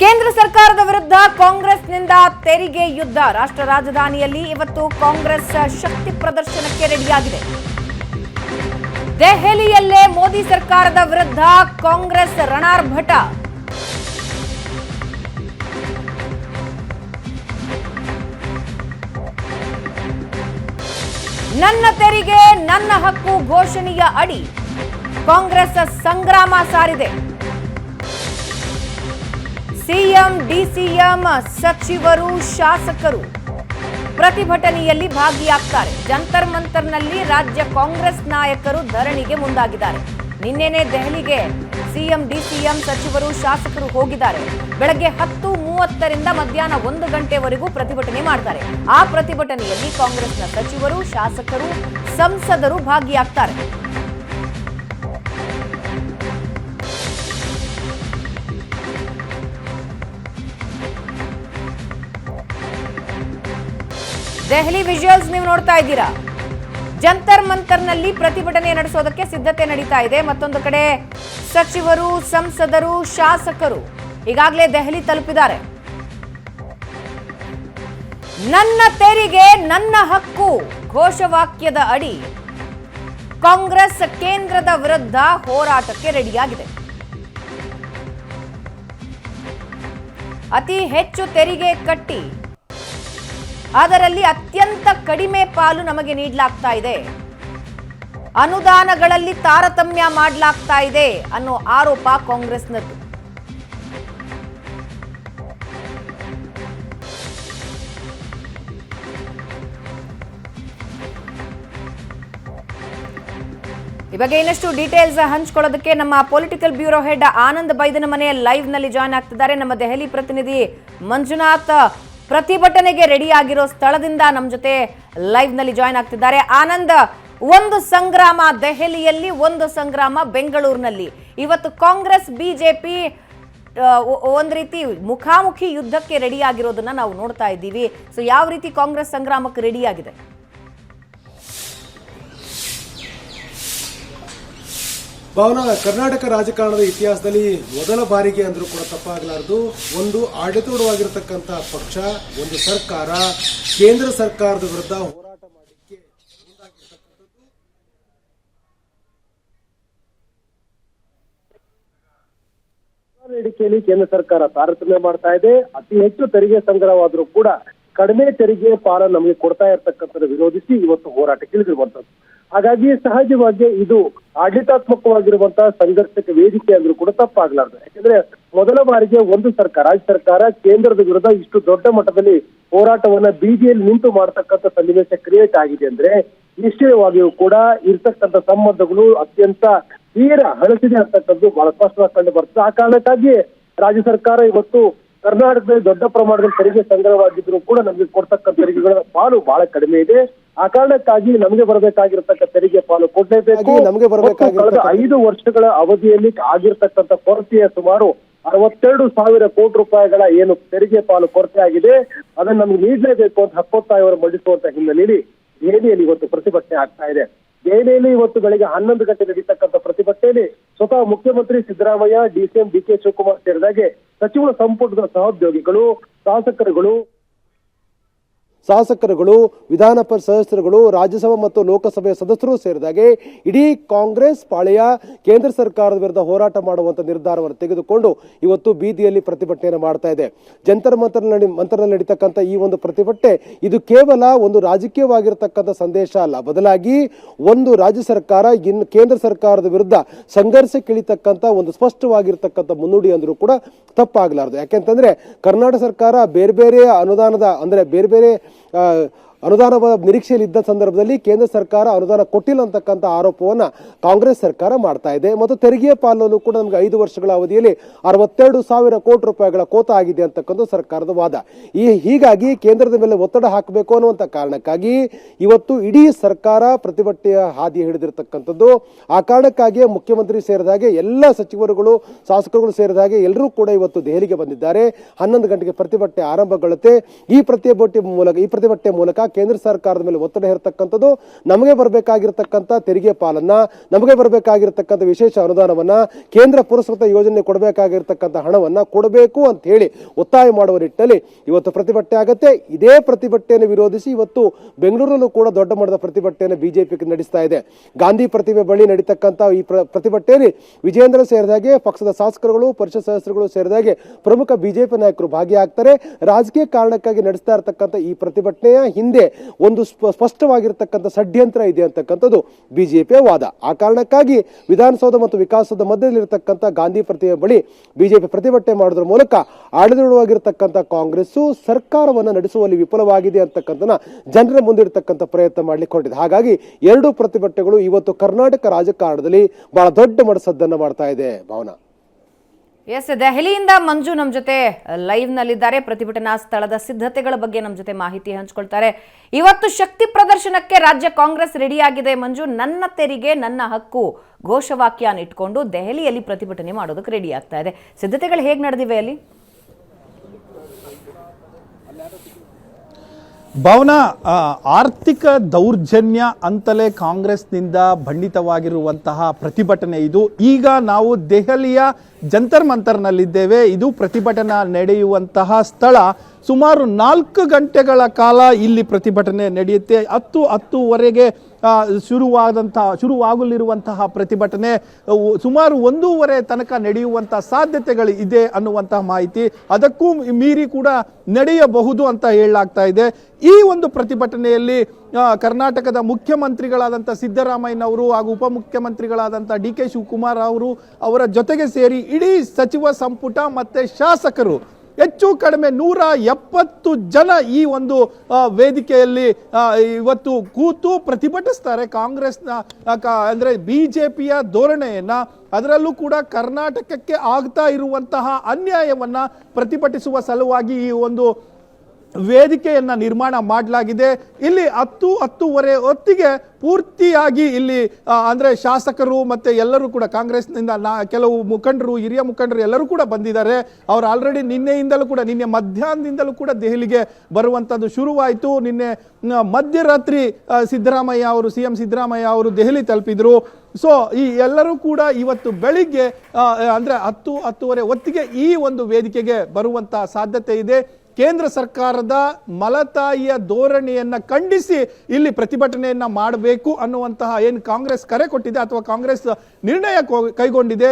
ಕೇಂದ್ರ ಸರ್ಕಾರದ ವಿರುದ್ಧ ಕಾಂಗ್ರೆಸ್ನಿಂದ ತೆರಿಗೆ ಯುದ್ಧ. ರಾಷ್ಟ್ರ ರಾಜಧಾನಿಯಲ್ಲಿ ಇವತ್ತು ಕಾಂಗ್ರೆಸ್ ಶಕ್ತಿ ಪ್ರದರ್ಶನಕ್ಕೆ ರೆಡಿಯಾಗಿದೆ. ದೆಹಲಿಯಲ್ಲೇ ಮೋದಿ ಸರ್ಕಾರದ ವಿರುದ್ಧ ಕಾಂಗ್ರೆಸ್ ರಣಾರ್ಭಟ. ನನ್ನ ತೆರಿಗೆ ನನ್ನ ಹಕ್ಕು ಘೋಷಣೆಯ ಅಡಿ ಕಾಂಗ್ರೆಸ್ ಸಂಗ್ರಾಮ ಸಾರಿದೆ. ಸಿಎಂ ಡಿಸಿಎಂ ಸಚಿವರು ಶಾಸಕರು ಪ್ರತಿಭಟನೆಯಲ್ಲಿ ಭಾಗಿಯಾಗ್ತಾರೆ. ಜಂತರ್ ಮಂತರ್ನಲ್ಲಿ ರಾಜ್ಯ ಕಾಂಗ್ರೆಸ್ ನಾಯಕರು ಧರಣಿಗೆ ಮುಂದಾಗಿದ್ದಾರೆ. ನಿನ್ನೆನೇ ದೆಹಲಿಗೆ ಸಿಎಂ ಡಿಸಿಎಂ ಸಚಿವರು ಶಾಸಕರು ಹೋಗಿದ್ದಾರೆ. ಬೆಳಗ್ಗೆ 10:30ರಿಂದ ಮಧ್ಯಾಹ್ನ 1 ಗಂಟೆವರೆಗೂ ಪ್ರತಿಭಟನೆ ಮಾಡ್ತಾರೆ. ಆ ಪ್ರತಿಭಟನೆಯಲ್ಲಿ ಕಾಂಗ್ರೆಸ್ನ ಸಚಿವರು, ಶಾಸಕರು, ಸಂಸದರು ಭಾಗಿಯಾಗ್ತಾರೆ. ದೆಹಲಿ ವಿಜುವಲ್ಸ್ ನೀವು ನೋಡ್ತಾ ಇದ್ದೀರಾ. ಜಂತರ್ ಮಂತರ್ನಲ್ಲಿ ಪ್ರತಿಭಟನೆ ನಡೆಸೋದಕ್ಕೆ ಸಿದ್ಧತೆ ನಡೀತಾ ಇದೆ. ಮತ್ತೊಂದು ಕಡೆ ಸಚಿವರು, ಸಂಸದರು, ಶಾಸಕರು ಈಗಾಗಲೇ ದೆಹಲಿ ತಲುಪಿದ್ದಾರೆ. ನನ್ನ ತೆರಿಗೆ ನನ್ನ ಹಕ್ಕು ಘೋಷವಾಕ್ಯದ ಅಡಿ ಕಾಂಗ್ರೆಸ್ ಕೇಂದ್ರದ ವಿರುದ್ಧ ಹೋರಾಟಕ್ಕೆ ರೆಡಿಯಾಗಿದೆ. ಅತಿ ಹೆಚ್ಚು ತೆರಿಗೆ ಕಟ್ಟಿ ಅದರಲ್ಲಿ ಅತ್ಯಂತ ಕಡಿಮೆ ಪಾಲು ನಮಗೆ ನೀಡಲಾಗ್ತಾ ಇದೆ, ಅನುದಾನಗಳಲ್ಲಿ ತಾರತಮ್ಯ ಮಾಡಲಾಗ್ತಾ ಇದೆ ಅನ್ನೋ ಆರೋಪ ಕಾಂಗ್ರೆಸ್ನದ್ದು. ಈ ಬಗ್ಗೆ ಇನ್ನಷ್ಟು ಡೀಟೇಲ್ಸ್ ಹಂಚಿಕೊಳ್ಳೋದಕ್ಕೆ ನಮ್ಮ political bureau head Anand Baidanamane live ನಲ್ಲಿ ಜಾಯ್ನ್ ಆಗ್ತಿದ್ದಾರೆ. ನಮ್ಮ ದೆಹಲಿ ಪ್ರತಿನಿಧಿ ಮಂಜುನಾಥ್ ಪ್ರತಿಭಟನೆಗೆ ರೆಡಿ ಆಗಿರೋ ಸ್ಥಳದಿಂದ ನಮ್ಮ ಜೊತೆ ಲೈವ್ ನಲ್ಲಿ ಜಾಯ್ನ್ ಆಗ್ತಿದ್ದಾರೆ. ಆನಂದ್, ಒಂದು ಸಂಗ್ರಾಮ ದೆಹಲಿಯಲ್ಲಿ, ಒಂದು ಸಂಗ್ರಾಮ ಬೆಂಗಳೂರಿನಲ್ಲಿ. ಇವತ್ತು ಕಾಂಗ್ರೆಸ್ ಬಿಜೆಪಿ ಒಂದ್ ರೀತಿ ಮುಖಾಮುಖಿ ಯುದ್ಧಕ್ಕೆ ರೆಡಿ ಆಗಿರೋದನ್ನ ನಾವು ನೋಡ್ತಾ ಇದ್ದೀವಿ. ಸೊ ಯಾವ ರೀತಿ ಕಾಂಗ್ರೆಸ್ ಸಂಗ್ರಾಮಕ್ಕೆ ರೆಡಿ ಆಗಿದೆ? ಭಾವನಾ, ಕರ್ನಾಟಕ ರಾಜಕಾರಣದ ಇತಿಹಾಸದಲ್ಲಿ ಮೊದಲ ಬಾರಿಗೆ ಅಂದ್ರೂ ಕೂಡ ತಪ್ಪಾಗಲಾರದು, ಒಂದು ಆಡಳಿತಾರೂಢವಾಗಿರತಕ್ಕಂಥ ಪಕ್ಷ, ಒಂದು ಸರ್ಕಾರ ಕೇಂದ್ರ ಸರ್ಕಾರದ ವಿರುದ್ಧ ಹೋರಾಟ ಮಾಡಲಿಕ್ಕೆ ಮುಂದಾಗಿರ್ತಕ್ಕಂಥದ್ದು. ನೀಡಿಕೆಯಲ್ಲಿ ಕೇಂದ್ರ ಸರ್ಕಾರ ತಾರತಮ್ಯ ಮಾಡ್ತಾ ಇದೆ. ಅತಿ ಹೆಚ್ಚು ತೆರಿಗೆ ಸಂಗ್ರಹವಾದರೂ ಕೂಡ ಕಡಿಮೆ ತೆರಿಗೆ ಪಾಲ ನಮಗೆ ಕೊಡ್ತಾ ಇರತಕ್ಕಂಥದ್ದು ವಿರೋಧಿಸಿ ಇವತ್ತು ಹೋರಾಟಕ್ಕೆ ಇಳಿದಿರುವಂತದ್ದು. ಹಾಗಾಗಿ ಸಹಜವಾಗಿ ಇದು ಆಡಳಿತಾತ್ಮಕವಾಗಿರುವಂತಹ ಸಂಘರ್ಷಕ್ಕೆ ವೇದಿಕೆ ಅಂದ್ರೂ ಕೂಡ ತಪ್ಪಾಗಲಾರದು. ಯಾಕಂದ್ರೆ ಮೊದಲ ಬಾರಿಗೆ ಒಂದು ಸರ್ಕಾರ, ರಾಜ್ಯ ಸರ್ಕಾರ ಕೇಂದ್ರದ ವಿರುದ್ಧ ಇಷ್ಟು ದೊಡ್ಡ ಮಟ್ಟದಲ್ಲಿ ಹೋರಾಟವನ್ನ ಬೀದಿಯಲ್ಲಿ ನಿಂತು ಮಾಡತಕ್ಕಂಥ ಸನ್ನಿವೇಶ ಕ್ರಿಯೇಟ್ ಆಗಿದೆ ಅಂದ್ರೆ ನಿಶ್ಚಯವಾಗಿಯೂ ಕೂಡ ಇರ್ತಕ್ಕಂಥ ಸಂಬಂಧಗಳು ಅತ್ಯಂತ ತೀರ ಹಳಸಿದೆ ಅಂತಕ್ಕಂಥದ್ದು ಬಹಳ ಸ್ಪಷ್ಟವಾಗಿ ಕಂಡು ಬರ್ತದೆ. ಆ ಕಾರಣಕ್ಕಾಗಿ ರಾಜ್ಯ ಸರ್ಕಾರ ಇವತ್ತು ಕರ್ನಾಟಕದಲ್ಲಿ ದೊಡ್ಡ ಪ್ರಮಾಣದಲ್ಲಿ ತೆರಿಗೆ ಸಂಗ್ರಹವಾಗಿದ್ರು ಕೂಡ ನಮಗೆ ಕೊಡ್ತಕ್ಕಂಥ ತೆರಿಗೆಗಳ ಪಾಲು ಬಹಳ ಕಡಿಮೆ ಇದೆ. ಆ ಕಾರಣಕ್ಕಾಗಿ ನಮಗೆ ಬರಬೇಕಾಗಿರ್ತಕ್ಕ ತೆರಿಗೆ ಪಾಲು ಕೊಡಲೇಬೇಕು. ಕಳೆದ 5 ವರ್ಷಗಳ ಅವಧಿಯಲ್ಲಿ ಆಗಿರ್ತಕ್ಕಂಥ ಕೊರತೆಯ ಸುಮಾರು 62,000 ಕೋಟಿ ರೂಪಾಯಿಗಳ ಏನು ತೆರಿಗೆ ಪಾಲು ಕೊರತೆ ಆಗಿದೆ, ಅದನ್ನು ನಮಗೆ ನೀಡಲೇಬೇಕು ಅಂತ ಹಕ್ಕೊತ್ತಾಯವರು ಮಂಡಿಸುವಂತ ಹಿನ್ನೆಲೆಯಲ್ಲಿ ದೆಹಲಿಯಲ್ಲಿ ಇವತ್ತು ಪ್ರತಿಭಟನೆ ಆಗ್ತಾ ಇದೆ. ದೆಹಲಿಯಲ್ಲಿ ಇವತ್ತು ಬೆಳಗ್ಗೆ 11 ಗಂಟೆ ನಡೀತಕ್ಕಂಥ ಪ್ರತಿಭಟನೆಯಲ್ಲಿ ಸ್ವತಃ ಮುಖ್ಯಮಂತ್ರಿ ಸಿದ್ದರಾಮಯ್ಯ, ಡಿಸಿಎಂ ಡಿಕೆ ಶಿವಕುಮಾರ್ ಸೇರಿದಾಗೆ ಸಚಿವ ಸಂಪುಟದ ಸಹೋದ್ಯೋಗಿಗಳು, ಶಾಸಕರುಗಳು, ವಿಧಾನ ಪರಿಷತ್ ಸದಸ್ಯರುಗಳು, ರಾಜ್ಯಸಭಾ ಮತ್ತು ಲೋಕಸಭೆಯ ಸದಸ್ಯರು ಸೇರಿದಾಗೆ ಇಡೀ ಕಾಂಗ್ರೆಸ್ ಪಾಳೆಯ ಕೇಂದ್ರ ಸರ್ಕಾರದ ವಿರುದ್ಧ ಹೋರಾಟ ಮಾಡುವಂತ ನಿರ್ಧಾರವನ್ನು ತೆಗೆದುಕೊಂಡು ಇವತ್ತು ಬೀದಿಯಲ್ಲಿ ಪ್ರತಿಭಟನೆಯನ್ನು ಮಾಡ್ತಾ ಇದೆ. ಜಂತರ್ ಮಂತರ್ನಲ್ಲಿ ನಡೀತಕ್ಕಂಥ ಈ ಒಂದು ಪ್ರತಿಭಟನೆ ಇದು ಕೇವಲ ಒಂದು ರಾಜಕೀಯವಾಗಿರತಕ್ಕಂಥ ಸಂದೇಶ ಅಲ್ಲ, ಬದಲಾಗಿ ಒಂದು ರಾಜ್ಯ ಸರ್ಕಾರ ಇನ್ನು ಕೇಂದ್ರ ಸರ್ಕಾರದ ವಿರುದ್ಧ ಸಂಘರ್ಷಕ್ಕಿಳಿತಕ್ಕಂಥ ಒಂದು ಸ್ಪಷ್ಟವಾಗಿರ್ತಕ್ಕಂಥ ಮುನ್ನುಡಿ ಅಂದ್ರೂ ಕೂಡ ತಪ್ಪಾಗಲಾರದು. ಯಾಕೆಂತಂದ್ರೆ ಕರ್ನಾಟಕ ಸರ್ಕಾರ ಬೇರೆ ಬೇರೆ ಅನುದಾನದ ಅಂದ್ರೆ ಬೇರೆ ಬೇರೆ ಅನುದಾನ ನಿರೀಕ್ಷೆಯಲ್ಲಿ ಇದ್ದ ಸಂದರ್ಭದಲ್ಲಿ ಕೇಂದ್ರ ಸರ್ಕಾರ ಅನುದಾನ ಕೊಟ್ಟಿಲ್ಲ ಅಂತಕ್ಕಂಥ ಆರೋಪವನ್ನ ಕಾಂಗ್ರೆಸ್ ಸರ್ಕಾರ ಮಾಡ್ತಾ ಇದೆ. ಮತ್ತು ತೆರಿಗೆ ಪಾಲನ್ನು ಕೂಡ ನಮಗೆ 5 ವರ್ಷಗಳ ಅವಧಿಯಲ್ಲಿ 62,000 ಕೋಟಿ ರೂಪಾಯಿಗಳ ಕೋತ ಆಗಿದೆ ಅಂತಕ್ಕಂಥ ಸರ್ಕಾರದ ವಾದ. ಹೀಗಾಗಿ ಕೇಂದ್ರದ ಮೇಲೆ ಒತ್ತಡ ಹಾಕಬೇಕು ಅನ್ನುವಂಥ ಕಾರಣಕ್ಕಾಗಿ ಇವತ್ತು ಇಡೀ ಸರ್ಕಾರ ಪ್ರತಿಭಟನೆಯ ಹಾದಿ ಹಿಡಿದಿರ್ತಕ್ಕಂಥದ್ದು. ಆ ಕಾರಣಕ್ಕಾಗಿ ಮುಖ್ಯಮಂತ್ರಿ ಸೇರಿದಾಗೆ ಎಲ್ಲ ಸಚಿವರುಗಳು, ಶಾಸಕರುಗಳು ಸೇರಿದಾಗೆ ಎಲ್ಲರೂ ಕೂಡ ಇವತ್ತು ದೆಹಲಿಗೆ ಬಂದಿದ್ದಾರೆ. 11 ಗಂಟೆಗೆ ಪ್ರತಿಭಟನೆ ಆರಂಭಗೊಳ್ಳುತ್ತೆ. ಈ ಪ್ರತಿಭಟನೆ ಮೂಲಕ ಕೇಂದ್ರ ಸರ್ಕಾರದ ಮೇಲೆ ಒತ್ತಡ ಹೇರ್ತಕ್ಕಂಥದ್ದು. ನಮಗೆ ಬರಬೇಕಾಗಿರ್ತಕ್ಕಂಥ ತೆರಿಗೆ ಪಾಲನ್ನ, ನಮಗೆ ಬರಬೇಕಾಗಿರ್ತಕ್ಕಂಥ ವಿಶೇಷ ಅನುದಾನವನ್ನ, ಕೇಂದ್ರ ಪುರಸ್ಕೃತ ಯೋಜನೆ ಕೊಡಬೇಕಾಗಿರ್ತಕ್ಕಂಥ ಹಣವನ್ನ ಕೊಡಬೇಕು ಅಂತ ಹೇಳಿ ಒತ್ತಾಯ ಮಾಡುವ ನಿಟ್ಟಿನಲ್ಲಿ ಇವತ್ತು ಪ್ರತಿಭಟನೆ ಆಗತ್ತೆ. ಇದೇ ಪ್ರತಿಭಟನೆಯನ್ನು ವಿರೋಧಿಸಿ ಇವತ್ತು ಬೆಂಗಳೂರಲ್ಲೂ ಕೂಡ ದೊಡ್ಡ ಮಟ್ಟದ ಪ್ರತಿಭಟನೆಯನ್ನು ಬಿಜೆಪಿ ನಡೆಸ್ತಾ ಇದೆ. ಗಾಂಧಿ ಪ್ರತಿಮೆ ಬಳಿ ನಡೀತಕ್ಕಂಥ ಈ ಪ್ರತಿಭಟನೆಯಲ್ಲಿ ವಿಜೇಂದ್ರ ಸೇರಿದಾಗೆ ಪಕ್ಷದ ಶಾಸಕರುಗಳು, ಪರಿಷತ್ ಸದಸ್ಯರುಗಳು ಸೇರಿದಾಗೆ ಪ್ರಮುಖ ಬಿಜೆಪಿ ನಾಯಕರು ಭಾಗಿಯಾಗ್ತಾರೆ. ರಾಜಕೀಯ ಕಾರಣಕ್ಕಾಗಿ ನಡೆಸ್ತಾ ಇರತಕ್ಕಂಥ ಈ ಪ್ರತಿಭಟನೆಯ ಹಿಂದೆ ಒಂದು ಸ್ಪಷ್ಟವಾಗಿರ್ತಕ್ಕಂಥ ಷಡ್ಯಂತ್ರ ಇದೆ ಅಂತಕ್ಕಂಥದ್ದು ಬಿಜೆಪಿಯ ವಾದ. ಆ ಕಾರಣಕ್ಕಾಗಿ ವಿಧಾನಸೌಧ ಮತ್ತು ವಿಕಾಸದ ಮಧ್ಯದಲ್ಲಿರತಕ್ಕಂಥ ಗಾಂಧಿ ಪ್ರತಿಮೆ ಬಳಿ ಬಿಜೆಪಿ ಪ್ರತಿಭಟನೆ ಮಾಡೋದ್ರ ಮೂಲಕ ಆಡಳಿತವಾಗಿರತಕ್ಕಂಥ ಕಾಂಗ್ರೆಸ್ ಸರ್ಕಾರವನ್ನು ನಡೆಸುವಲ್ಲಿ ವಿಫಲವಾಗಿದೆ ಅಂತಕ್ಕಂಥನ ಜನರ ಮುಂದಿಡತಕ್ಕಂಥ ಪ್ರಯತ್ನ ಮಾಡ್ಲಿಕ್ಕೆ ಹೊರಟಿದೆ. ಹಾಗಾಗಿ ಎರಡು ಪ್ರತಿಭಟನೆಗಳು ಇವತ್ತು ಕರ್ನಾಟಕ ರಾಜಕಾರಣದಲ್ಲಿ ಬಹಳ ದೊಡ್ಡ ಮಟ್ಟಸದ್ದನ್ನು ಮಾಡ್ತಾ ಇದೆ. ಭಾವನಾ. ಎಸ್, ದೆಹಲಿಯಿಂದ ಮಂಜು ನಮ್ಮ ಜೊತೆ ಲೈವ್ ನಲ್ಲಿದ್ದಾರೆ. ಪ್ರತಿಭಟನಾ ಸ್ಥಳದ ಸಿದ್ಧತೆಗಳ ಬಗ್ಗೆ ನಮ್ಮ ಜೊತೆ ಮಾಹಿತಿ ಹಂಚಿಕೊಳ್ತಾರೆ. ಇವತ್ತು ಶಕ್ತಿ ಪ್ರದರ್ಶನಕ್ಕೆ ರಾಜ್ಯ ಕಾಂಗ್ರೆಸ್ ರೆಡಿಯಾಗಿದೆ. ಮಂಜು, ನನ್ನ ತೆರಿಗೆ ನನ್ನ ಹಕ್ಕು ಘೋಷವಾಕ್ಯನ ಇಟ್ಕೊಂಡು ದೆಹಲಿಯಲ್ಲಿ ಪ್ರತಿಭಟನೆ ಮಾಡೋದಕ್ಕೆ ರೆಡಿ ಆಗ್ತಾ ಇದೆ. ಸಿದ್ಧತೆಗಳು ಹೇಗೆ ನಡೆದಿವೆ ಅಲ್ಲಿ? ಭಾವನಾ, ಆರ್ಥಿಕ ದೌರ್ಜನ್ಯ ಅಂತಲೇ ಕಾಂಗ್ರೆಸ್ನಿಂದ ಖಂಡಿತವಾಗಿರುವಂತಹ ಪ್ರತಿಭಟನೆ ಇದು. ಈಗ ನಾವು ದೆಹಲಿಯ ಜಂತರ್ ಮಂತರ್ನಲ್ಲಿದ್ದೇವೆ. ಇದು ಪ್ರತಿಭಟನಾ ನಡೆಯುವಂತಹ ಸ್ಥಳ. ಸುಮಾರು 4 ಗಂಟೆಗಳ ಕಾಲ ಇಲ್ಲಿ ಪ್ರತಿಭಟನೆ ನಡೆಯುತ್ತೆ. 10-10:30ಗೆ ಶುರುವಾಗಲಿರುವಂತಹ ಪ್ರತಿಭಟನೆ ಸುಮಾರು 1:30 ತನಕ ನಡೆಯುವಂತಹ ಸಾಧ್ಯತೆಗಳು ಇದೆ ಅನ್ನುವಂತಹ ಮಾಹಿತಿ. ಅದಕ್ಕೂ ಮೀರಿ ಕೂಡ ನಡೆಯಬಹುದು ಅಂತ ಹೇಳಲಾಗ್ತಾ ಇದೆ. ಈ ಒಂದು ಪ್ರತಿಭಟನೆಯಲ್ಲಿ ಕರ್ನಾಟಕದ ಮುಖ್ಯಮಂತ್ರಿಗಳಾದಂಥ ಸಿದ್ದರಾಮಯ್ಯನವರು ಹಾಗೂ ಉಪಮುಖ್ಯಮಂತ್ರಿಗಳಾದಂಥ ಡಿ.ಕೆ. ಶಿವಕುಮಾರ್ ಅವರ ಜೊತೆಗೆ ಸೇರಿ ಇಡೀ ಸಚಿವ ಸಂಪುಟ ಮತ್ತು ಶಾಸಕರು ಹೆಚ್ಚು ಕಡಿಮೆ 170 ಜನ ಈ ಒಂದು ವೇದಿಕೆಯಲ್ಲಿ ಇವತ್ತು ಕೂತು ಪ್ರತಿಭಟಿಸ್ತಾರೆ. ಕಾಂಗ್ರೆಸ್ನ ಅಂದರೆ ಬಿಜೆಪಿಯ ಧೋರಣೆಯನ್ನ, ಅದರಲ್ಲೂ ಕೂಡ ಕರ್ನಾಟಕಕ್ಕೆ ಆಗ್ತಾ ಇರುವಂತಹ ಅನ್ಯಾಯವನ್ನ ಪ್ರತಿಭಟಿಸುವ ಸಲುವಾಗಿ ಈ ಒಂದು ವೇದಿಕೆಯನ್ನ ನಿರ್ಮಾಣ ಮಾಡಲಾಗಿದೆ. ಇಲ್ಲಿ 10-10:30 ಹೊತ್ತಿಗೆ ಪೂರ್ತಿಯಾಗಿ ಇಲ್ಲಿ ಅಂದ್ರೆ ಶಾಸಕರು ಮತ್ತೆ ಎಲ್ಲರೂ ಕೂಡ ಕಾಂಗ್ರೆಸ್ನಿಂದ ಕೆಲವು ಮುಖಂಡರು, ಹಿರಿಯ ಮುಖಂಡರು ಎಲ್ಲರೂ ಕೂಡ ಬಂದಿದ್ದಾರೆ. ಅವರು ಆಲ್ರೆಡಿ ನಿನ್ನೆ ಮಧ್ಯಾಹ್ನದಿಂದಲೂ ಕೂಡ ದೆಹಲಿಗೆ ಬರುವಂಥದ್ದು ಶುರುವಾಯಿತು. ನಿನ್ನೆ ಮಧ್ಯರಾತ್ರಿ ಸಿಎಂ ಸಿದ್ದರಾಮಯ್ಯ ಅವರು ದೆಹಲಿ ತಲುಪಿದ್ರು. ಸೊ ಈ ಎಲ್ಲರೂ ಕೂಡ ಇವತ್ತು ಬೆಳಿಗ್ಗೆ ಅಂದ್ರೆ 10-10:30 ಹೊತ್ತಿಗೆ ಈ ಒಂದು ವೇದಿಕೆಗೆ ಬರುವಂತ ಸಾಧ್ಯತೆ ಇದೆ. ಕೇಂದ್ರ ಸರ್ಕಾರದ ಮಲತಾಯಿಯ ಧೋರಣೆಯನ್ನ ಖಂಡಿಸಿ ಇಲ್ಲಿ ಪ್ರತಿಭಟನೆಯನ್ನ ಮಾಡಬೇಕು ಅನ್ನುವಂತಹ ಏನು ಕಾಂಗ್ರೆಸ್ ಕರೆ ಕೊಟ್ಟಿದೆ ಅಥವಾ ಕಾಂಗ್ರೆಸ್ ನಿರ್ಣಯ ಕೈಗೊಂಡಿದೆ,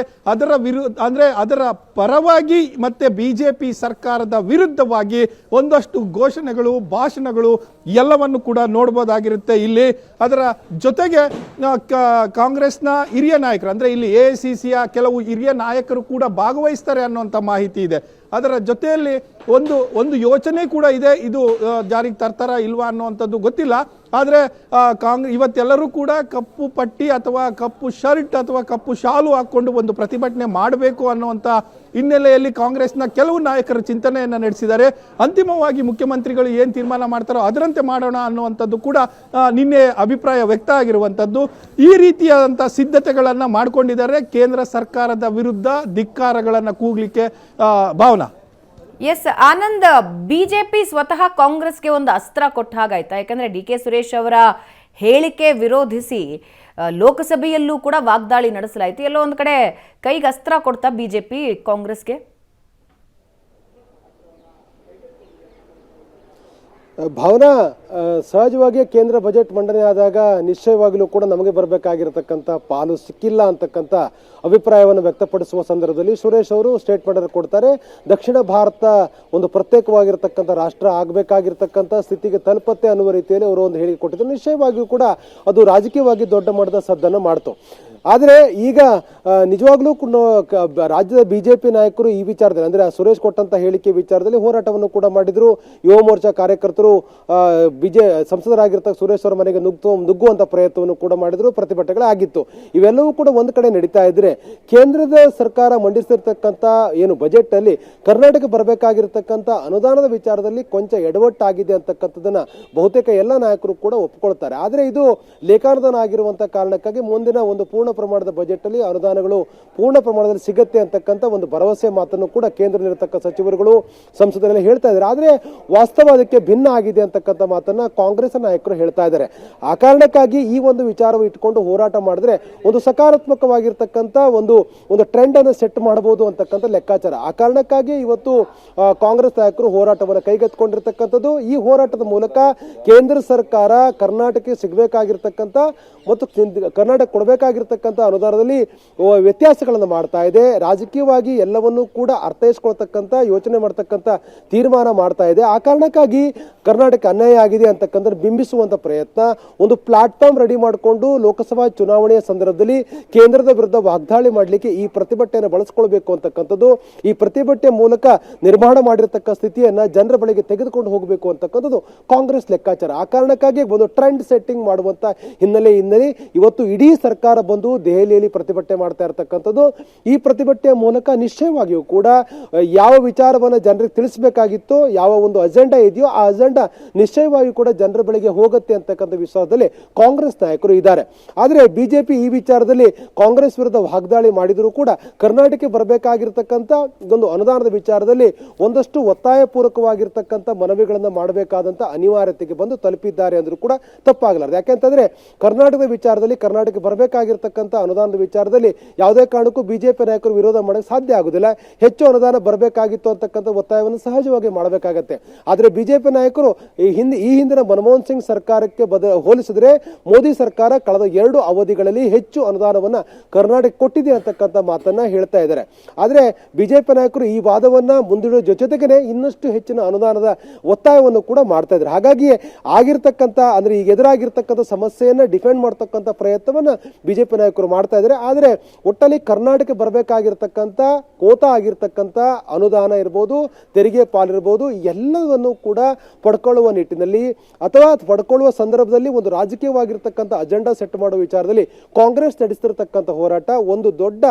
ಅದರ ಪರವಾಗಿ ಮತ್ತೆ ಬಿಜೆಪಿ ಸರ್ಕಾರದ ವಿರುದ್ಧವಾಗಿ ಒಂದಷ್ಟು ಘೋಷಣೆಗಳು, ಭಾಷಣಗಳು ಎಲ್ಲವನ್ನು ಕೂಡ ನೋಡಬಹುದಾಗಿರುತ್ತೆ ಇಲ್ಲಿ. ಅದರ ಜೊತೆಗೆ ಕಾಂಗ್ರೆಸ್ನ ಹಿರಿಯ ನಾಯಕರು ಅಂದ್ರೆ ಇಲ್ಲಿ ಎಐಸಿಸಿಯ ಕೆಲವು ಹಿರಿಯ ನಾಯಕರು ಕೂಡ ಭಾಗವಹಿಸ್ತಾರೆ ಅನ್ನುವಂಥ ಮಾಹಿತಿ ಇದೆ. ಅದರ ಜೊತೆಯಲ್ಲಿ ಒಂದು ಯೋಚನೆ ಕೂಡ ಇದೆ. ಇದು ಜಾರಿಗೆ ತರ್ತಾರ ಇಲ್ವಾ ಅನ್ನುವಂಥದ್ದು ಗೊತ್ತಿಲ್ಲ. ಆದರೆ ಇವತ್ತೆಲ್ಲರೂ ಕೂಡ ಕಪ್ಪು ಪಟ್ಟಿ ಅಥವಾ ಕಪ್ಪು ಶರ್ಟ್ ಅಥವಾ ಕಪ್ಪು ಶಾಲು ಹಾಕ್ಕೊಂಡು ಒಂದು ಪ್ರತಿಭಟನೆ ಮಾಡಬೇಕು ಅನ್ನುವಂಥ ಹಿನ್ನೆಲೆಯಲ್ಲಿ ಕಾಂಗ್ರೆಸ್ನ ಕೆಲವು ನಾಯಕರು ಚಿಂತನೆಯನ್ನು ನಡೆಸಿದ್ದಾರೆ. ಅಂತಿಮವಾಗಿ ಮುಖ್ಯಮಂತ್ರಿಗಳು ಏನು ತೀರ್ಮಾನ ಮಾಡ್ತಾರೋ ಅದರಂತೆ ಮಾಡೋಣ ಅನ್ನುವಂಥದ್ದು ಕೂಡ ನಿನ್ನೆ ಅಭಿಪ್ರಾಯ ವ್ಯಕ್ತ ಆಗಿರುವಂಥದ್ದು. ಈ ರೀತಿಯಾದಂಥ ಸಿದ್ಧತೆಗಳನ್ನು ಮಾಡಿಕೊಂಡಿದ್ದಾರೆ ಕೇಂದ್ರ ಸರ್ಕಾರದ ವಿರುದ್ಧ ಧಿಕ್ಕಾರಗಳನ್ನು ಕೂಗ್ಲಿಕ್ಕೆ. ಭಾವನಾ. ಎಸ್ ಆನಂದ್, ಬಿಜೆಪಿ ಸ್ವತಃ ಕಾಂಗ್ರೆಸ್ಗೆ ಒಂದು ಅಸ್ತ್ರ ಕೊಟ್ಟ ಹಾಗಾಯ್ತಾ? ಯಾಕಂದ್ರೆ ಡಿ.ಕೆ. ಸುರೇಶ್ ಅವರ ಹೇಳಿಕೆ ವಿರೋಧಿಸಿ ಲೋಕಸಭೆಯಲ್ಲೂ ಕೂಡ ವಾಗ್ದಾಳಿ ನಡೆಸಲಾಯಿತು. ಎಲ್ಲೋ ಒಂದು ಕಡೆ ಕೈಗೆ ಅಸ್ತ್ರ ಕೊಡ್ತಾ ಬಿಜೆಪಿ ಕಾಂಗ್ರೆಸ್ಗೆ. ಭಾವನಾ, ಸಹಜವಾಗಿ ಕೇಂದ್ರ ಬಜೆಟ್ ಮಂಡನೆ ಆದಾಗ ನಿಶ್ಚಯವಾಗಲೂ ಕೂಡ ನಮಗೆ ಬರಬೇಕಾಗಿರತಕ್ಕಂಥ ಪಾಲು ಸಿಕ್ಕಿಲ್ಲ ಅಂತಕ್ಕಂಥ ಅಭಿಪ್ರಾಯವನ್ನು ವ್ಯಕ್ತಪಡಿಸುವ ಸಂದರ್ಭದಲ್ಲಿ ಸುರೇಶ್ ಅವರು ಸ್ಟೇಟ್ಮೆಂಟ್ ಕೊಡ್ತಾರೆ. ದಕ್ಷಿಣ ಭಾರತ ಒಂದು ಪ್ರತ್ಯೇಕವಾಗಿರತಕ್ಕಂಥ ರಾಷ್ಟ್ರ ಆಗಬೇಕಾಗಿರ್ತಕ್ಕಂಥ ಸ್ಥಿತಿಗೆ ತಲುಪತ್ತೆ ಅನ್ನುವ ರೀತಿಯಲ್ಲಿ ಅವರು ಒಂದು ಹೇಳಿಕೆ ಕೊಟ್ಟಿದ್ರು. ನಿಶ್ಚಯವಾಗಿಯೂ ಕೂಡ ಅದು ರಾಜಕೀಯವಾಗಿ ದೊಡ್ಡ ಮಟ್ಟದ ಸದ್ದನ್ನು ಮಾಡ್ತು. ಆದರೆ ಈಗ ನಿಜವಾಗ್ಲೂ ರಾಜ್ಯದ ಬಿಜೆಪಿ ನಾಯಕರು ಈ ವಿಚಾರದಲ್ಲಿ ಅಂದ್ರೆ ಸುರೇಶ್ ಕೊಟ್ಟಂತ ಹೇಳಿಕೆ ವಿಚಾರದಲ್ಲಿ ಹೋರಾಟವನ್ನು ಕೂಡ ಮಾಡಿದ್ರು. ಯುವ ಮೋರ್ಚಾ ಕಾರ್ಯಕರ್ತರು ಸಂಸದರಾಗಿರ್ತಕ್ಕ ಸುರೇಶ್ ಅವರ ಮನೆಗೆ ನುಗ್ಗುವಂತ ಪ್ರಯತ್ನವನ್ನು ಕೂಡ ಮಾಡಿದ್ರು. ಪ್ರತಿಭಟನೆಗಳಾಗಿತ್ತು. ಇವೆಲ್ಲವೂ ಕೂಡ ಒಂದು ಕಡೆ ನಡೀತಾ ಇದ್ರೆ ಕೇಂದ್ರದ ಸರ್ಕಾರ ಮಂಡಿಸಿರ್ತಕ್ಕಂಥ ಏನು ಬಜೆಟ್ ಅಲ್ಲಿ ಕರ್ನಾಟಕ ಬರಬೇಕಾಗಿರ್ತಕ್ಕಂಥ ಅನುದಾನದ ವಿಚಾರದಲ್ಲಿ ಕೊಂಚ ಎಡವಟ್ಟಾಗಿದೆ ಅಂತಕ್ಕಂಥದ್ದನ್ನ ಬಹುತೇಕ ಎಲ್ಲ ನಾಯಕರು ಕೂಡ ಒಪ್ಪಿಕೊಳ್ತಾರೆ. ಆದ್ರೆ ಇದು ಲೇಖಾನುದಾನ ಆಗಿರುವಂತಹ ಕಾರಣಕ್ಕಾಗಿ ಮುಂದಿನ ಒಂದು ಪೂರ್ಣ ಪ್ರಮಾಣದ ಬಜೆಟ್ ಅಲ್ಲಿ ಅನುದಾನಗಳು ಪೂರ್ಣ ಪ್ರಮಾಣದಲ್ಲಿ ಸಿಗುತ್ತೆ ಅಂತಕ್ಕಂಥ ಒಂದು ಭರವಸೆ ಮಾತನ್ನು ಕೂಡ ಕೇಂದ್ರದಲ್ಲಿರತಕ್ಕ ಸಚಿವರುಗಳು ಸಂಸದರಲ್ಲಿ ಹೇಳ್ತಾ ಇದ್ದಾರೆ. ಆದ್ರೆ ವಾಸ್ತವ ಅದಕ್ಕೆ ಭಿನ್ನ ಆಗಿದೆ ಅಂತಕ್ಕಂಥ ಮಾತನ್ನ ಕಾಂಗ್ರೆಸ್ ನಾಯಕರು ಹೇಳ್ತಾ ಇದ್ದಾರೆ. ಆ ಕಾರಣಕ್ಕಾಗಿ ಈ ಒಂದು ವಿಚಾರವನ್ನು ಇಟ್ಕೊಂಡು ಹೋರಾಟ ಮಾಡಿದ್ರೆ ಒಂದು ಸಕಾರಾತ್ಮಕವಾಗಿರ್ತಕ್ಕಂಥ ಒಂದು ಟ್ರೆಂಡ್ ಅನ್ನು ಸೆಟ್ ಮಾಡಬಹುದು ಅಂತಕ್ಕಂಥ ಲೆಕ್ಕಾಚಾರ. ಆ ಕಾರಣಕ್ಕಾಗಿ ಇವತ್ತು ಕಾಂಗ್ರೆಸ್ ನಾಯಕರು ಹೋರಾಟವನ್ನು ಕೈಗೆತ್ತಿಕೊಂಡಿರ್ತಕ್ಕಂಥದ್ದು. ಈ ಹೋರಾಟದ ಮೂಲಕ ಕೇಂದ್ರ ಸರ್ಕಾರ ಕರ್ನಾಟಕಕ್ಕೆ ಸಿಗಬೇಕಾಗಿರ್ತಕ್ಕಂಥ ಮತ್ತು ಕರ್ನಾಟಕ ಕೊಡಬೇಕಾಗಿರ್ತಕ್ಕಂಥ ಅನುದಾನದಲ್ಲಿ ವ್ಯತ್ಯಾಸಗಳನ್ನು ಮಾಡ್ತಾ ಇದೆ. ರಾಜಕೀಯವಾಗಿ ಎಲ್ಲವನ್ನೂ ಕೂಡ ಅರ್ಥೈಸ್ಕೊಳ್ತಕ್ಕಂಥ ಯೋಚನೆ ಮಾಡ್ತಕ್ಕಂಥ ತೀರ್ಮಾನ ಮಾಡ್ತಾ ಇದೆ. ಆ ಕಾರಣಕ್ಕಾಗಿ ಕರ್ನಾಟಕ ಅನ್ಯಾಯ ಆಗಿದೆ ಅಂತಕ್ಕಂಥ ಬಿಂಬಿಸುವಂತ ಪ್ರಯತ್ನ, ಒಂದು ಪ್ಲಾಟ್ಫಾರ್ಮ್ ರೆಡಿ ಮಾಡಿಕೊಂಡು ಲೋಕಸಭಾ ಚುನಾವಣೆಯ ಸಂದರ್ಭದಲ್ಲಿ ಕೇಂದ್ರದ ವಿರುದ್ಧ ವಾಗ್ದಾಳಿ ಮಾಡಲಿಕ್ಕೆ ಈ ಪ್ರತಿಭಟನೆಯನ್ನು ಬಳಸಿಕೊಳ್ಬೇಕು ಅಂತಕ್ಕಂಥದ್ದು, ಈ ಪ್ರತಿಭಟನೆ ಮೂಲಕ ನಿರ್ಮಾಣ ಮಾಡಿರತಕ್ಕ ಸ್ಥಿತಿಯನ್ನ ಜನರ ಬಳಿಗೆ ತೆಗೆದುಕೊಂಡು ಹೋಗಬೇಕು ಅಂತಕ್ಕಂಥದ್ದು ಕಾಂಗ್ರೆಸ್ ಲೆಕ್ಕಾಚಾರ. ಆ ಕಾರಣಕ್ಕಾಗಿ ಒಂದು ಟ್ರೆಂಡ್ ಸೆಟ್ಟಿಂಗ್ ಮಾಡುವಂತ ಹಿನ್ನೆಲೆಯಿಂದ ಇವತ್ತು ಇಡೀ ಸರ್ಕಾರ ಬಂದು ದೆಹಲಿಯಲ್ಲಿ ಪ್ರತಿಭಟನೆ ಮಾಡ್ತಾ ಇರತಕ್ಕಂಥದ್ದು. ಈ ಪ್ರತಿಭಟನೆಯ ಮೂಲಕ ನಿಶ್ಚಯವಾಗಿಯೂ ಕೂಡ ಯಾವ ವಿಚಾರವನ್ನು ಜನರಿಗೆ ತಿಳಿಸಬೇಕಾಗಿತ್ತು, ಯಾವ ಒಂದು ಅಜೆಂಡಾ ಇದೆಯೋ ಆ ಅಜೆಂಡಾ ನಿಶ್ಚಯವಾಗಿಯೂ ಕೂಡ ಜನರ ಬಳಿಗೆ ಹೋಗುತ್ತೆ ಅಂತಕ್ಕಂಥ ವಿಶ್ವಾಸದಲ್ಲಿ ಕಾಂಗ್ರೆಸ್ ನಾಯಕರು ಇದ್ದಾರೆ. ಆದರೆ ಬಿಜೆಪಿ ಈ ವಿಚಾರದಲ್ಲಿ ಕಾಂಗ್ರೆಸ್ ವಿರುದ್ಧ ವಾಗ್ದಾಳಿ ಮಾಡಿದರೂ ಕೂಡ ಕರ್ನಾಟಕಕ್ಕೆ ಬರಬೇಕಾಗಿರ್ತಕ್ಕಂಥ ಒಂದು ಅನುದಾನದ ವಿಚಾರದಲ್ಲಿ ಒಂದಷ್ಟು ಒತ್ತಾಯ ಪೂರ್ವಕವಾಗಿರ್ತಕ್ಕಂಥ ಮನವಿಗಳನ್ನು ಮಾಡಬೇಕಾದಂತ ಅನಿವಾರ್ಯತೆಗೆ ಬಂದು ತಲುಪಿದ್ದಾರೆ ಅಂದ್ರೂ ಕೂಡ ತಪ್ಪಾಗಲಾರದು. ಯಾಕೆಂತಂದ್ರೆ ಕರ್ನಾಟಕದ ವಿಚಾರದಲ್ಲಿ ಕರ್ನಾಟಕಕ್ಕೆ ಬರಬೇಕಾಗಿರ್ತಕ್ಕಂಥ ಅನುದಾನದ ವಿಚಾರದಲ್ಲಿ ಯಾವುದೇ ಕಾರಣಕ್ಕೂ ಬಿಜೆಪಿ ನಾಯಕರು ವಿರೋಧ ಮಾಡಕ್ಕೆ ಸಾಧ್ಯ ಆಗುದಿಲ್ಲ. ಹೆಚ್ಚು ಅನುದಾನ ಬರಬೇಕಾಗಿತ್ತು ಅಂತಕ್ಕಂಥ ಒತ್ತಾಯವನ್ನು ಸಹಜವಾಗಿ ಮಾಡಬೇಕಾಗತ್ತೆ. ಆದರೆ ಬಿಜೆಪಿ ನಾಯಕರು ಈ ಹಿಂದಿನ ಮನಮೋಹನ್ ಸಿಂಗ್ ಸರ್ಕಾರಕ್ಕೆ ಹೋಲಿಸಿದ್ರೆ ಮೋದಿ ಸರ್ಕಾರ ಕಳೆದ 2 ಅವಧಿಗಳಲ್ಲಿ ಹೆಚ್ಚು ಅನುದಾನವನ್ನ ಕರ್ನಾಟಕ ಕೊಟ್ಟಿದೆ ಅಂತಕ್ಕಂಥ ಮಾತನ್ನ ಹೇಳ್ತಾ ಇದ್ದಾರೆ. ಆದ್ರೆ ಬಿಜೆಪಿ ನಾಯಕರು ಈ ವಾದವನ್ನ ಮುಂದಿಡುವ ಜೊತೆಗೇನೆ ಇನ್ನಷ್ಟು ಹೆಚ್ಚಿನ ಅನುದಾನದ ಒತ್ತಾಯವನ್ನು ಕೂಡ ಮಾಡ್ತಾ ಇದ್ದಾರೆ. ಹಾಗಾಗಿ ಆಗಿರ್ತಕ್ಕಂಥ ಅಂದ್ರೆ ಈಗ ಎದುರಾಗಿರ್ತಕ್ಕಂಥ ಸಮಸ್ಯೆಯನ್ನ ಡಿಫೆಂಡ್ ಮಾಡತಕ್ಕಂಥ ಪ್ರಯತ್ನವನ್ನ ಬಿಜೆಪಿ ನಾಯಕರು ಮಾಡ್ತಾ ಇದ್ದಾರೆ. ಆದ್ರೆ ಒಟ್ಟಲ್ಲಿ ಕರ್ನಾಟಕ ಬರಬೇಕಾಗಿರ್ತಕ್ಕಂಥ ಕೋತಾ ಆಗಿರ್ತಕ್ಕಂಥ ಅನುದಾನ ಇರ್ಬೋದು, ತೆರಿಗೆ ಪಾಲಿರ್ಬೋದು, ಎಲ್ಲವನ್ನು ಕೂಡ ಪಡ್ಕೊಳ್ಳುವ ನಿಟ್ಟಿನಲ್ಲಿ ಅಥವಾ ಪಡ್ಕೊಳ್ಳುವ ಸಂದರ್ಭದಲ್ಲಿ ಒಂದು ರಾಜಕೀಯವಾಗಿರ್ತಕ್ಕಂಥ ಅಜೆಂಡಾ ಸೆಟ್ ಮಾಡುವ ವಿಚಾರದಲ್ಲಿ ಕಾಂಗ್ರೆಸ್ ನಡೆಸ್ತಿರ್ತಕ್ಕಂಥ ಹೋರಾಟ ಒಂದು ದೊಡ್ಡ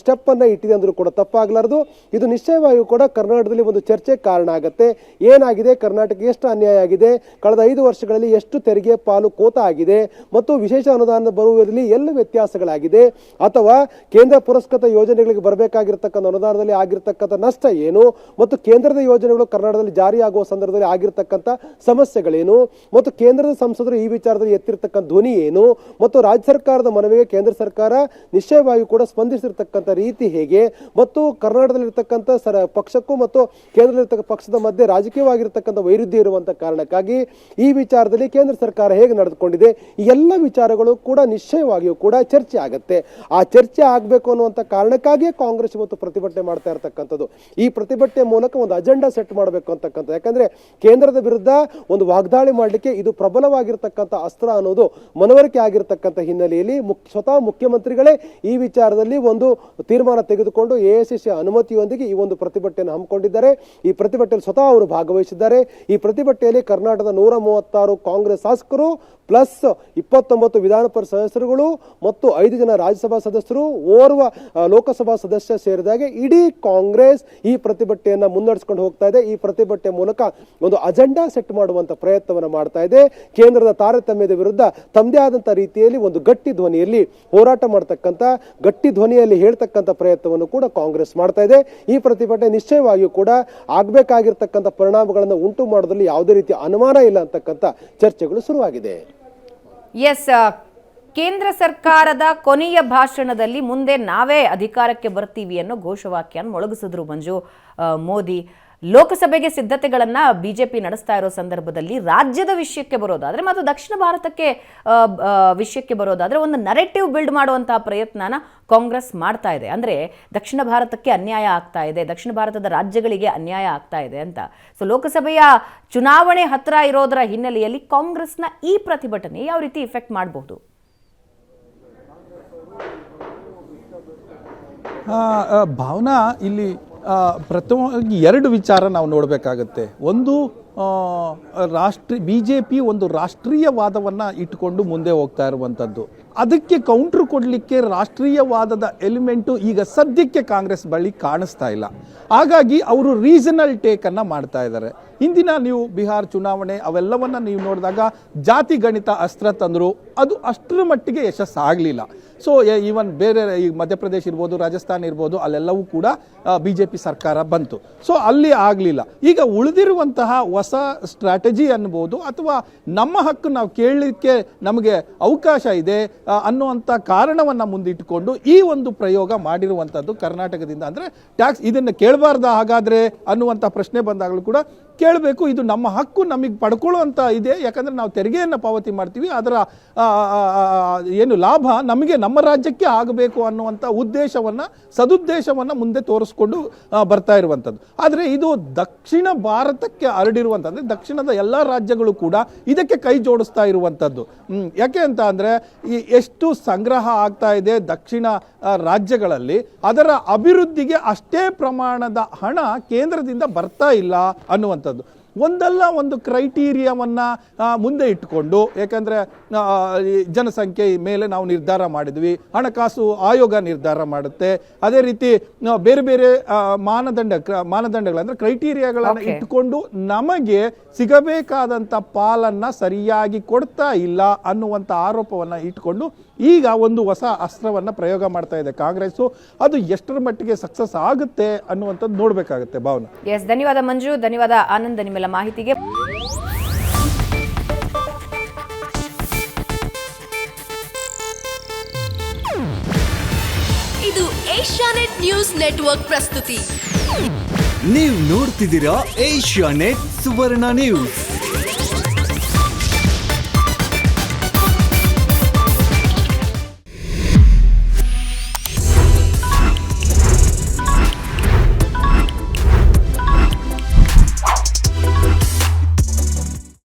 ಸ್ಟೆಪ್ ಅನ್ನ ಇಟ್ಟಿದೆ ಅಂದ್ರೂ ಕೂಡ ತಪ್ಪಾಗಲಾರದು. ಇದು ನಿಶ್ಚಯವಾಗಿಯೂ ಕೂಡ ಕರ್ನಾಟಕದಲ್ಲಿ ಒಂದು ಚರ್ಚೆ ಕಾರಣ ಆಗುತ್ತೆ. ಏನಾಗಿದೆ, ಕರ್ನಾಟಕ ಎಷ್ಟು ಅನ್ಯಾಯ ಆಗಿದೆ, ಕಳೆದ 5 ವರ್ಷಗಳಲ್ಲಿ ಎಷ್ಟು ತೆರಿಗೆ ಪಾಲು ಕೋತಾ ಆಗಿದೆ ಮತ್ತು ವಿಶೇಷ ಅನುದಾನ ಬರುವುದರಲ್ಲಿ ಎಲ್ಲ ವ್ಯತ್ಯಾಸಗಳಾಗಿದೆ, ಅಥವಾ ಕೇಂದ್ರ ಪುರಸ್ಕೃತ ಯೋಜನೆಗಳಿಗೆ ಬರಬೇಕಾಗಿರ್ತಕ್ಕಂಥ ಅನುದಾನದಲ್ಲಿ ಆಗಿರ್ತಕ್ಕಂಥ ನಷ್ಟ ಏನು, ಮತ್ತು ಕೇಂದ್ರದ ಯೋಜನೆಗಳು ಕರ್ನಾಟಕದಲ್ಲಿ ಜಾರಿಯಾಗುವ ಸಂದರ್ಭದಲ್ಲಿ ಆಗಿರ್ತಕ್ಕಂಥ ಸಮಸ್ಯೆಗಳೇನು, ಮತ್ತು ಕೇಂದ್ರದ ಸಂಸದರು ಈ ವಿಚಾರದಲ್ಲಿ ಎತ್ತಿರ್ತಕ್ಕಂಥ ಧ್ವನಿ ಏನು, ಮತ್ತು ರಾಜ್ಯ ಸರ್ಕಾರದ ಮನವಿಗೆ ಕೇಂದ್ರ ಸರ್ಕಾರ ನಿಶ್ಚಯವಾಗಿ ಕೂಡ ಸ್ಪಂದಿಸಿರ್ತಕ್ಕಂಥ ರೀತಿ ಹೇಗೆ, ಮತ್ತು ಕರ್ನಾಟಕದಲ್ಲಿರ್ತಕ್ಕಂಥ ಪಕ್ಷಕ್ಕೂ ಮತ್ತು ಕೇಂದ್ರದಲ್ಲಿರ್ತಕ್ಕಂಥ ಪಕ್ಷದ ಮಧ್ಯೆ ರಾಜಕೀಯವಾಗಿರ್ತಕ್ಕಂಥ ವೈರುಧ್ಯ ಇರುವಂತಹ ಕಾರಣಕ್ಕಾಗಿ ಈ ವಿಚಾರದಲ್ಲಿ ಕೇಂದ್ರ ಸರ್ಕಾರ ಹೇಗೆ ನಡೆದುಕೊಂಡಿದೆ, ಈ ಎಲ್ಲ ವಿಚಾರಗಳು ಕೂಡ ನಿಶ್ಚಯವಾಗಿಯೂ ಕೂಡ ಚರ್ಚೆ ಆಗುತ್ತೆ. ಆ ಚರ್ಚೆ ಆಗಬೇಕು ಅನ್ನುವಂಥ ಕಾರಣಕ್ಕಾಗಿಯೇ ಕಾಂಗ್ರೆಸ್ ಇವತ್ತು ಪ್ರತಿಭಟನೆ ಮಾಡ್ತಾ ಇರತಕ್ಕಂಥದ್ದು. ಈ ಪ್ರತಿಭಟನೆ ಮೂಲಕ ಒಂದು ಅಜೆಂಡಾ ಸೆಟ್ ಮಾಡಬೇಕು ಅಂತಕ್ಕಂಥದ್ದು. ಯಾಕಂದ್ರೆ ಕೇಂದ್ರದ ವಿರುದ್ಧ ಒಂದು ವಾಗ್ದಾಳಿ ಮಾಡಲಿಕ್ಕೆ ಇದು ಪ್ರಬಲವಾಗಿರ್ತಕ್ಕಂಥ ಅಸ್ತ್ರ ಅನ್ನೋದು ಮನವರಿಕೆ ಆಗಿರ್ತಕ್ಕಂಥ ಹಿನ್ನೆಲೆಯಲ್ಲಿ ಸ್ವತಃ ಮುಖ್ಯಮಂತ್ರಿಗಳೇ ಈ ವಿಚಾರದಲ್ಲಿ ಒಂದು ತೀರ್ಮಾನ ತೆಗೆದುಕೊಂಡು ಎಐಸಿಸಿ ಅನುಮತಿಯೊಂದಿಗೆ ಈ ಒಂದು ಪ್ರತಿಭಟನೆಯನ್ನು ಹಮ್ಮಿಕೊಂಡಿದ್ದಾರೆ. ಈ ಪ್ರತಿಭಟನೆಯಲ್ಲಿ ಸ್ವತಃ ಅವರು ಭಾಗವಹಿಸಿದ್ದಾರೆ. ಈ ಪ್ರತಿಭಟನೆಯಲ್ಲಿ ಕರ್ನಾಟಕದ 136 ಕಾಂಗ್ರೆಸ್ ಶಾಸಕರು ಪ್ಲಸ್ 29 ವಿಧಾನ ಪರಿಷತ್ ಸದಸ್ಯರುಗಳು ಮತ್ತು 5 ಜನ ರಾಜ್ಯಸಭಾ ಸದಸ್ಯರು, ಓರ್ವ ಲೋಕಸಭಾ ಸದಸ್ಯ ಸೇರಿದಾಗೆ ಇಡೀ ಕಾಂಗ್ರೆಸ್ ಈ ಪ್ರತಿಭಟನೆಯನ್ನ ಮುನ್ನಡೆಸಿಕೊಂಡು ಹೋಗ್ತಾ ಇದೆ. ಈ ಪ್ರತಿಭಟನೆ ಮೂಲಕ ಒಂದು ಅಜೆಂಡಾ ಸೆಟ್ ಮಾಡುವಂತ ಪ್ರಯತ್ನವನ್ನು ಮಾಡ್ತಾ ಇದೆ. ಕೇಂದ್ರದ ತಾರತಮ್ಯದ ವಿರುದ್ಧ ತಮ್ಮದೇ ಆದಂತ ರೀತಿಯಲ್ಲಿ ಒಂದು ಗಟ್ಟಿ ಧ್ವನಿಯಲ್ಲಿ ಹೋರಾಟ ಮಾಡತಕ್ಕಂತ, ಗಟ್ಟಿ ಧ್ವನಿಯಲ್ಲಿ ಹೇಳ್ತಕ್ಕಂಥ ಪ್ರಯತ್ನವನ್ನು ಕೂಡ ಕಾಂಗ್ರೆಸ್ ಮಾಡ್ತಾ ಇದೆ. ಈ ಪ್ರತಿಭಟನೆ ನಿಶ್ಚಯವಾಗಿಯೂ ಕೂಡ ಆಗ್ಬೇಕಾಗಿರ್ತಕ್ಕಂಥ ಪರಿಣಾಮಗಳನ್ನು ಉಂಟು ಮಾಡೋದ್ರಲ್ಲಿ ಯಾವುದೇ ರೀತಿಯ ಅನುಮಾನ ಇಲ್ಲ ಅಂತಕ್ಕಂಥ ಚರ್ಚೆಗಳು ಶುರುವಾಗಿದೆ. ಎಸ್, ಕೇಂದ್ರ ಸರ್ಕಾರದ ಕೊನೆಯ ಭಾಷಣದಲ್ಲಿ ಮುಂದೆ ನಾವೇ ಅಧಿಕಾರಕ್ಕೆ ಬರ್ತೀವಿ ಅನ್ನೋ ಘೋಷವಾಕ್ಯ ಮೊಳಗಿಸಿದ್ರು ಮೋದಿ. ಲೋಕಸಭೆಗೆ ಸಿದ್ಧತೆಗಳನ್ನ ಬಿಜೆಪಿ ನಡೆಸ್ತಾ ಇರೋ ಸಂದರ್ಭದಲ್ಲಿ ರಾಜ್ಯದ ವಿಷಯಕ್ಕೆ ಬರೋದಾದ್ರೆ ಮತ್ತು ದಕ್ಷಿಣ ಭಾರತಕ್ಕೆ ವಿಷಯಕ್ಕೆ ಬರೋದಾದ್ರೆ ಒಂದು ನರೇಟಿವ್ ಬಿಲ್ಡ್ ಮಾಡುವಂತಹ ಪ್ರಯತ್ನನ ಕಾಂಗ್ರೆಸ್ ಮಾಡ್ತಾ ಇದೆ. ಅಂದ್ರೆ ದಕ್ಷಿಣ ಭಾರತಕ್ಕೆ ಅನ್ಯಾಯ ಆಗ್ತಾ ಇದೆ, ದಕ್ಷಿಣ ಭಾರತದ ರಾಜ್ಯಗಳಿಗೆ ಅನ್ಯಾಯ ಆಗ್ತಾ ಇದೆ ಅಂತ. ಸೊ ಲೋಕಸಭೆಯ ಚುನಾವಣೆ ಹತ್ರ ಇರೋದರ ಹಿನ್ನೆಲೆಯಲ್ಲಿ ಕಾಂಗ್ರೆಸ್ನ ಈ ಪ್ರತಿಭಟನೆ ಯಾವ ರೀತಿ ಇಫೆಕ್ಟ್ ಮಾಡಬಹುದು? ಭಾವನಾ, ಇಲ್ಲಿ ಪ್ರಥಮವಾಗಿ 2 ವಿಚಾರ ನಾವು ನೋಡಬೇಕಾಗತ್ತೆ. ಒಂದು, ಬಿಜೆಪಿ ಒಂದು ರಾಷ್ಟ್ರೀಯವಾದವನ್ನು ಇಟ್ಟುಕೊಂಡು ಮುಂದೆ ಹೋಗ್ತಾ ಇರುವಂಥದ್ದು. ಅದಕ್ಕೆ ಕೌಂಟ್ರ್ ಕೊಡಲಿಕ್ಕೆ ರಾಷ್ಟ್ರೀಯವಾದದ ಎಲಿಮೆಂಟು ಈಗ ಸದ್ಯಕ್ಕೆ ಕಾಂಗ್ರೆಸ್ ಬಳಿ ಕಾಣಿಸ್ತಾ ಇಲ್ಲ. ಹಾಗಾಗಿ ಅವರು ರೀಜನಲ್ ಟೇಕನ್ನು ಮಾಡ್ತಾ ಇದ್ದಾರೆ. ಹಿಂದಿನ ನೀವು ಬಿಹಾರ್ ಚುನಾವಣೆ ಅವೆಲ್ಲವನ್ನ ನೀವು ನೋಡಿದಾಗ ಜಾತಿ ಗಣಿತ ಅಸ್ತ್ರ ತಂದರು, ಅದು ಅಷ್ಟರ ಮಟ್ಟಿಗೆ ಯಶಸ್ಸಾಗಲಿಲ್ಲ. ಸೊ ಈವನ್ ಬೇರೆ ಈ ಮಧ್ಯಪ್ರದೇಶ ಇರ್ಬೋದು, ರಾಜಸ್ಥಾನ ಇರ್ಬೋದು, ಅಲ್ಲೆಲ್ಲವೂ ಕೂಡ BJP ಸರ್ಕಾರ ಬಂತು. ಸೊ ಅಲ್ಲಿ ಆಗಲಿಲ್ಲ. ಈಗ ಉಳಿದಿರುವಂತಹ ಹೊಸ ಸ್ಟ್ರಾಟಜಿ ಅನ್ಬೋದು, ಅಥವಾ ನಮ್ಮ ಹಕ್ಕು ನಾವು ಕೇಳಲಿಕ್ಕೆ ನಮಗೆ ಅವಕಾಶ ಇದೆ ಅನ್ನುವಂಥ ಕಾರಣವನ್ನು ಮುಂದಿಟ್ಟುಕೊಂಡು ಈ ಒಂದು ಪ್ರಯೋಗ ಮಾಡಿರುವಂಥದ್ದು ಕರ್ನಾಟಕದಿಂದ. ಅಂದರೆ ಟ್ಯಾಕ್ಸ್ ಇದನ್ನು ಕೇಳಬಾರ್ದ ಹಾಗಾದರೆ ಅನ್ನುವಂಥ ಪ್ರಶ್ನೆ ಬಂದಾಗಲೂ ಕೂಡ ಕೇಳಬೇಕು. ಇದು ನಮ್ಮ ಹಕ್ಕು, ನಮಗೆ ಪಡ್ಕೊಳ್ಳುವಂಥ ಇದೆ. ಯಾಕಂದರೆ ನಾವು ತೆರಿಗೆಯನ್ನು ಪಾವತಿ ಮಾಡ್ತೀವಿ, ಅದರ ಏನು ಲಾಭ ನಮಗೆ ನಮ್ಮ ರಾಜ್ಯಕ್ಕೆ ಆಗಬೇಕು ಅನ್ನುವಂಥ ಉದ್ದೇಶವನ್ನು, ಸದುದ್ದೇಶವನ್ನು ಮುಂದೆ ತೋರಿಸ್ಕೊಂಡು ಬರ್ತಾ ಇರುವಂಥದ್ದು. ಆದರೆ ಇದು ದಕ್ಷಿಣ ಭಾರತಕ್ಕೆ ಹರಡಿರುವಂಥ, ಅಂದರೆ ದಕ್ಷಿಣದ ಎಲ್ಲ ರಾಜ್ಯಗಳು ಕೂಡ ಇದಕ್ಕೆ ಕೈ ಜೋಡಿಸ್ತಾ ಇರುವಂಥದ್ದು. ಯಾಕೆ ಅಂತ ಅಂದರೆ ಎಷ್ಟು ಸಂಗ್ರಹ ಆಗ್ತಾ ಇದೆ ದಕ್ಷಿಣ ರಾಜ್ಯಗಳಲ್ಲಿ, ಅದರ ಅಭಿವೃದ್ಧಿಗೆ ಅಷ್ಟೇ ಪ್ರಮಾಣದ ಹಣ ಕೇಂದ್ರದಿಂದ ಬರ್ತಾ ಇಲ್ಲ ಅನ್ನುವಂಥದ್ದು. ಒಂದಲ್ಲ ಒಂದು ಕ್ರೈಟೀರಿಯಾವನ್ನು ಮುಂದೆ ಇಟ್ಟುಕೊಂಡು, ಯಾಕಂದರೆ ಜನಸಂಖ್ಯೆ ಮೇಲೆ ನಾವು ನಿರ್ಧಾರ ಮಾಡಿದ್ವಿ, ಹಣಕಾಸು ಆಯೋಗ ನಿರ್ಧಾರ ಮಾಡುತ್ತೆ, ಅದೇ ರೀತಿ ಬೇರೆ ಬೇರೆ ಮಾನದಂಡಗಳು ಅಂದರೆ ಕ್ರೈಟೀರಿಯಾಗಳನ್ನು ಇಟ್ಟುಕೊಂಡು ನಮಗೆ ಸಿಗಬೇಕಾದಂಥ ಪಾಲನ್ನು ಸರಿಯಾಗಿ ಕೊಡ್ತಾ ಇಲ್ಲ ಅನ್ನುವಂಥ ಆರೋಪವನ್ನು ಇಟ್ಕೊಂಡು ಈಗ ಒಂದು ಹೊಸ ಅಸ್ತ್ರವನ್ನು ಪ್ರಯೋಗ ಮಾಡ್ತಾ ಇದೆ ಕಾಂಗ್ರೆಸ್ಸು. ಅದು ಎಷ್ಟರ ಮಟ್ಟಿಗೆ ಸಕ್ಸಸ್ ಆಗುತ್ತೆ ಅನ್ನುವಂಥದ್ದು ನೋಡಬೇಕಾಗುತ್ತೆ. ಭಾವನಾ. ಎಸ್, ಧನ್ಯವಾದ ಮಂಜು, ಧನ್ಯವಾದ ಆನಂದ್ ನಿಮ್ಮೆಲ್ಲ ಮಾಹಿತಿಗೆ. ಇದು ಏಷ್ಯಾನೆಟ್ ನ್ಯೂಸ್ ನೆಟ್ವರ್ಕ್ ಪ್ರಸ್ತುತಿ. ನೀವು ನೋಡ್ತಿದ್ದೀರಾ ಏಷ್ಯಾನೆಟ್ ಸುವರ್ಣ ನ್ಯೂಸ್.